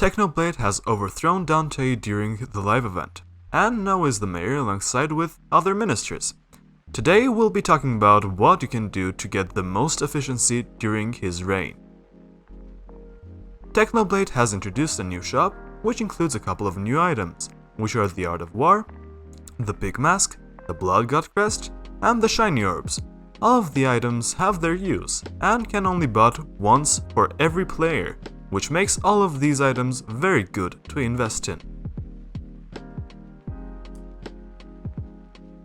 Technoblade has overthrown Dante during the live event, and now is the mayor alongside with other ministers. Today we'll be talking about what you can do to get the most efficiency during his reign. Technoblade has introduced a new shop, which includes a couple of new items, which are the Art of War, the Pig Mask, the Blood God Crest, and the Shiny Orbs. All of the items have their use, and can only be bought once for every player, which makes all of these items very good to invest in.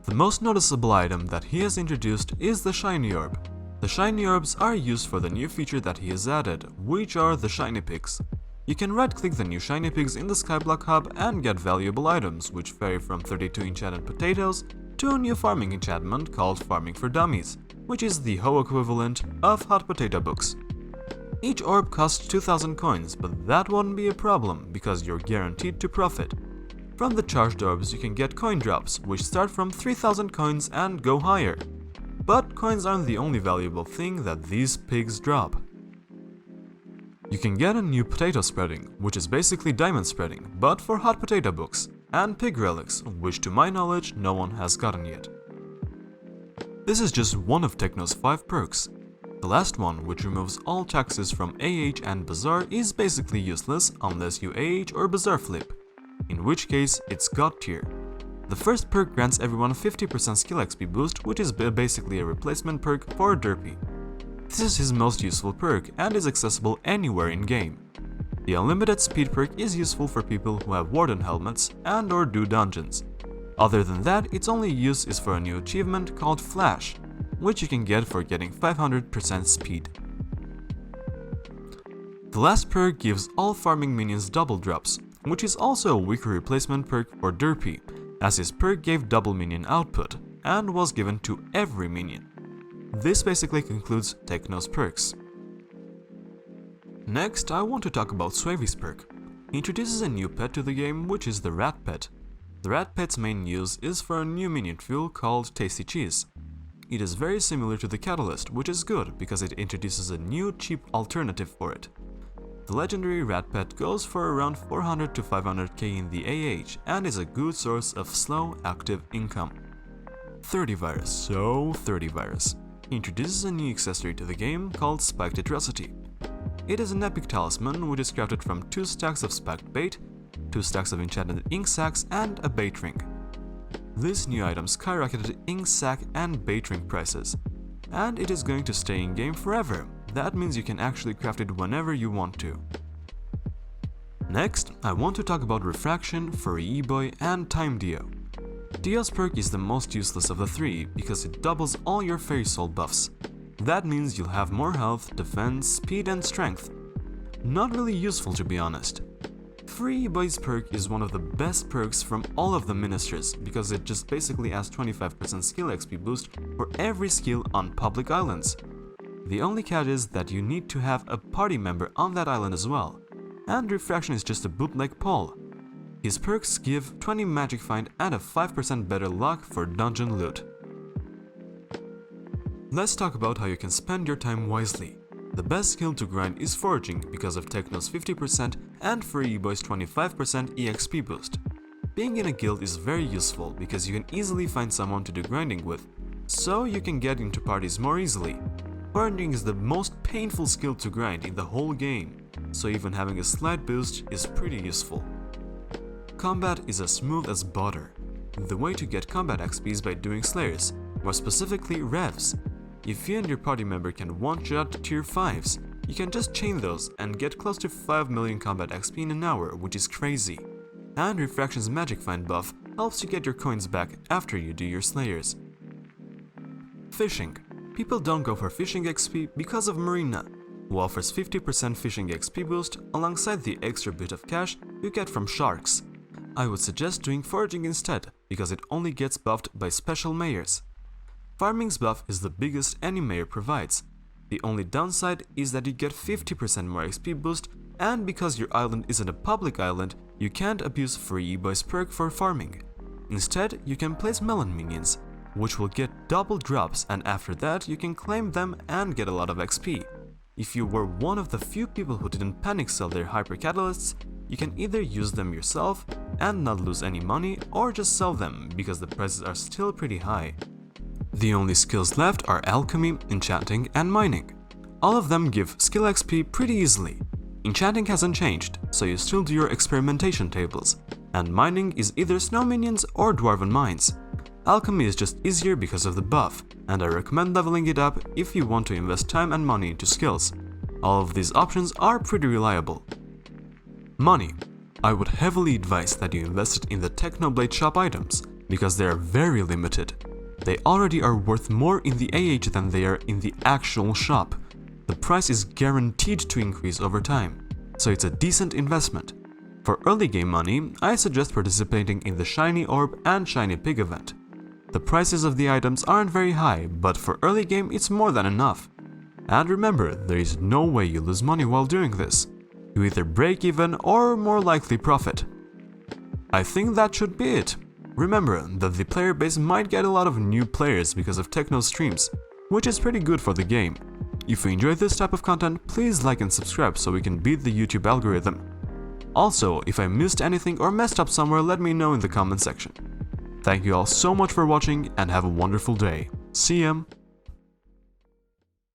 The most noticeable item that he has introduced is the Shiny Orb. The Shiny Orbs are used for the new feature that he has added, which are the Shiny Pigs. You can right-click the new Shiny Pigs in the Skyblock Hub and get valuable items, which vary from 32 enchanted potatoes to a new farming enchantment called Farming for Dummies, which is the Ho equivalent of hot potato books. Each orb costs 2000 coins, but that won't be a problem because you're guaranteed to profit. From the Charged Orbs you can get coin drops, which start from 3000 coins and go higher. But coins aren't the only valuable thing that these pigs drop. You can get a new potato spreading, which is basically diamond spreading, but for hot potato books, and Pig Relics, which to my knowledge no one has gotten yet. This is just one of Techno's 5 perks. The last one, which removes all taxes from AH and Bazaar, is basically useless unless you AH or Bazaar flip, in which case it's God tier. The first perk grants everyone 50% skill XP boost, which is basically a replacement perk for Derpy. This is his most useful perk and is accessible anywhere in game. The unlimited speed perk is useful for people who have warden helmets and or do dungeons. Other than that, its only use is for a new achievement called Flash, which you can get for getting 500% speed. The last perk gives all farming minions double drops, which is also a weaker replacement perk for Derpy, as his perk gave double minion output and was given to every minion. This basically concludes Techno's perks. Next, I want to talk about Swavy's perk. He introduces a new pet to the game, which is the Rat Pet. The Rat Pet's main use is for a new minion fuel called Tasty Cheese. It is very similar to the Catalyst, which is good because it introduces a new cheap alternative for it. The legendary Rat Pet goes for around 400 to 500k in the AH and is a good source of slow, active income. 30 Virus, so 30 Virus. He introduces a new accessory to the game called Spiked Atrocity. It is an epic talisman which is crafted from 2 stacks of spiked bait, 2 stacks of enchanted ink sacks, and a bait ring. This new item skyrocketed ink sack and bait ring prices, and it is going to stay in game forever. That means you can actually craft it whenever you want to. Next, I want to talk about Refraction, Furry E-Boy, and Time Dio. Dio's perk is the most useless of the 3 because it doubles all your Fairy Soul buffs. That means you'll have more health, defense, speed, and strength. Not really useful to be honest. Furry E-Boy's perk is one of the best perks from all of the ministers because it just basically adds 25% skill XP boost for every skill on public islands. The only catch is that you need to have a party member on that island as well, and Refraction is just a bootleg poll. His perks give 20 magic find and a 5% better luck for dungeon loot. Let's talk about how you can spend your time wisely. The best skill to grind is foraging because of Techno's 50% and Furry E-Boy's 25% EXP boost. Being in a guild is very useful because you can easily find someone to do grinding with, so you can get into parties more easily. Foraging is the most painful skill to grind in the whole game, so even having a slight boost is pretty useful. Combat is as smooth as butter. The way to get combat XP is by doing slayers, more specifically revs. If you and your party member can one-shot tier 5s, you can just chain those and get close to 5 million combat XP in an hour, which is crazy. And Refraction's magic find buff helps you get your coins back after you do your slayers. Fishing. People don't go for fishing XP because of Marina, who offers 50% fishing XP boost alongside the extra bit of cash you get from sharks. I would suggest doing foraging instead because it only gets buffed by special mayors. Farming's buff is the biggest any mayor provides. The only downside is that you get 50% more XP boost, and because your island isn't a public island, you can't abuse Furry E-Boy's perk for farming. Instead, you can place melon minions, which will get double drops, and after that you can claim them and get a lot of XP. If you were one of the few people who didn't panic sell their hyper catalysts, You can either use them yourself and not lose any money, or just sell them because the prices are still pretty high. The only skills left are alchemy, enchanting, and mining. All of them give skill XP pretty easily. Enchanting hasn't changed, so you still do your experimentation tables, and mining is either snow minions or dwarven mines. Alchemy is just easier because of the buff, and I recommend leveling it up if you want to invest time and money into skills. All of these options are pretty reliable. Money. I would heavily advise that you invest it in the Technoblade shop items, because they are very limited. They already are worth more in the AH than they are in the actual shop. The price is guaranteed to increase over time, so it's a decent investment. For early game money, I suggest participating in the Shiny Orb and Shiny Pig event. The prices of the items aren't very high, but for early game it's more than enough. And remember, there is no way you lose money while doing this. You either break even or more likely profit. I think that should be it. Remember that the player base might get a lot of new players because of Techno's streams, which is pretty good for the game. If you enjoy this type of content, please like and subscribe so we can beat the YouTube algorithm. Also, if I missed anything or messed up somewhere, let me know in the comment section. Thank you all so much for watching and have a wonderful day. See ya!